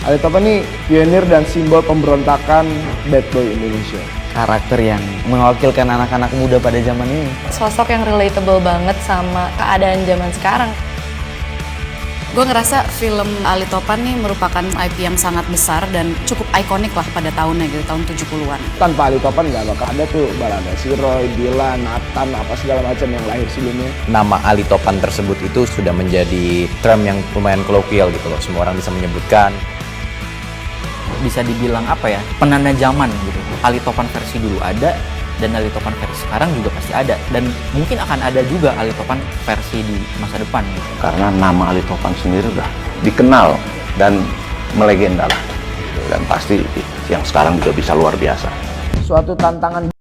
Ali Topan nih pionir dan simbol pemberontakan bad boy Indonesia. Karakter yang mewakilkan anak-anak muda pada zaman ini. Sosok yang relatable banget sama keadaan zaman sekarang. Gue ngerasa film Ali Topan nih merupakan IP yang sangat besar dan cukup ikonik lah pada tahunnya gitu, tahun 70-an. Tanpa Ali Topan nggak bakal ada tuh Balada Si Roy, Dilan, Nathan, apa segala macam yang lahir sebelumnya. Nama Ali Topan tersebut itu sudah menjadi term yang lumayan kolokvial gitu loh. Semua orang bisa menyebutkan. Bisa dibilang apa ya, penanda zaman gitu. Ali Topan versi dulu ada, dan Ali Topan versi sekarang juga pasti ada. Dan mungkin akan ada juga Ali Topan versi di masa depan gitu. Karena nama Ali Topan sendiri udah dikenal dan melegenda lah. Dan pasti yang sekarang juga bisa luar biasa. Suatu tantangan.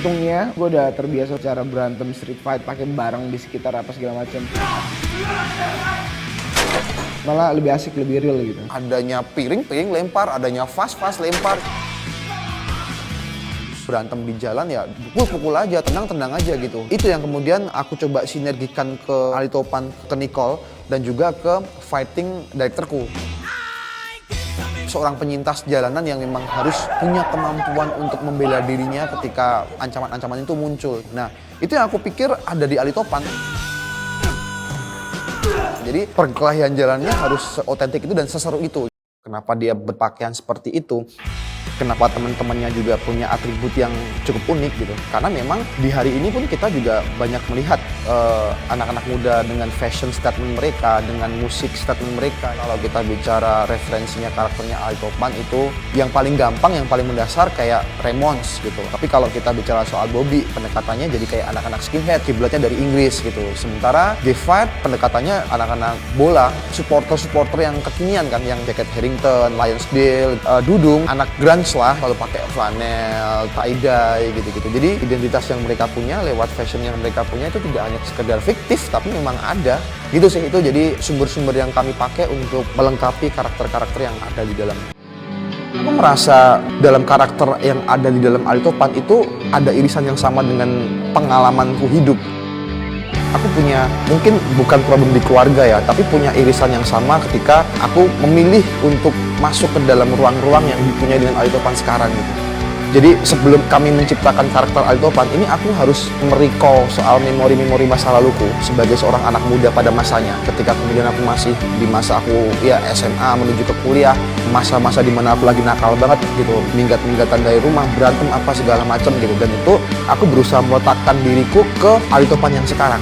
Untungnya gue udah terbiasa cara berantem street fight pakai barang di sekitar apa segala macam. Malah lebih asik, lebih real gitu. Adanya piring lempar, adanya vas lempar. Berantem di jalan ya pukul aja, tenang aja gitu. Itu yang kemudian aku coba sinergikan ke Ali Topan, ke Nicole, dan juga ke fighting directorku. Seorang penyintas jalanan yang memang harus punya kemampuan untuk membela dirinya ketika ancaman-ancaman itu muncul. Nah, itu yang aku pikir ada di Ali Topan. Jadi perkelahian jalannya harus seotentik itu dan seseru itu. Kenapa dia berpakaian seperti itu? Kenapa teman-temannya juga punya atribut yang cukup unik gitu? Karena memang di hari ini pun kita juga banyak melihat anak-anak muda dengan fashion statement mereka, dengan musik statement mereka. Kalau kita bicara referensinya karakternya Ali Topan itu yang paling gampang, yang paling mendasar kayak Ramones gitu. Tapi kalau kita bicara soal Bobby, pendekatannya jadi kayak anak-anak skinhead, kiblatnya dari Inggris gitu. Sementara G5 pendekatannya anak-anak bola, supporter yang kekinian kan, yang jaket Harrington, Lionsdale, Dudung, anak grunge lah, lalu pakai flanel, tie-dye gitu-gitu. Jadi identitas yang mereka punya lewat fashion yang mereka punya itu tidak hanya sekedar fiktif, tapi memang ada. Gitu sih, itu jadi sumber-sumber yang kami pakai untuk melengkapi karakter-karakter yang ada di dalam. Aku merasa dalam karakter yang ada di dalam Ali Topan itu ada irisan yang sama dengan pengalamanku hidup. Aku punya, mungkin bukan problem di keluarga ya, tapi punya irisan yang sama ketika aku memilih untuk masuk ke dalam ruang-ruang yang dipunyai dengan Ali Topan sekarang gitu. Jadi sebelum kami menciptakan karakter Ali Topan ini, aku harus merecall soal memori-memori masa laluku sebagai seorang anak muda pada masanya. Ketika kemudian aku masih di masa aku ya SMA menuju ke kuliah, masa-masa dimana aku lagi nakal banget gitu, minggat-minggatan dari rumah, berantem apa segala macam gitu. Dan itu aku berusaha meletakkan diriku ke Ali Topan yang sekarang.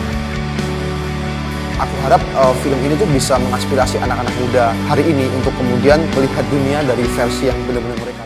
Aku harap film ini tuh bisa menginspirasi anak-anak muda hari ini untuk kemudian melihat dunia dari versi yang benar-benar mereka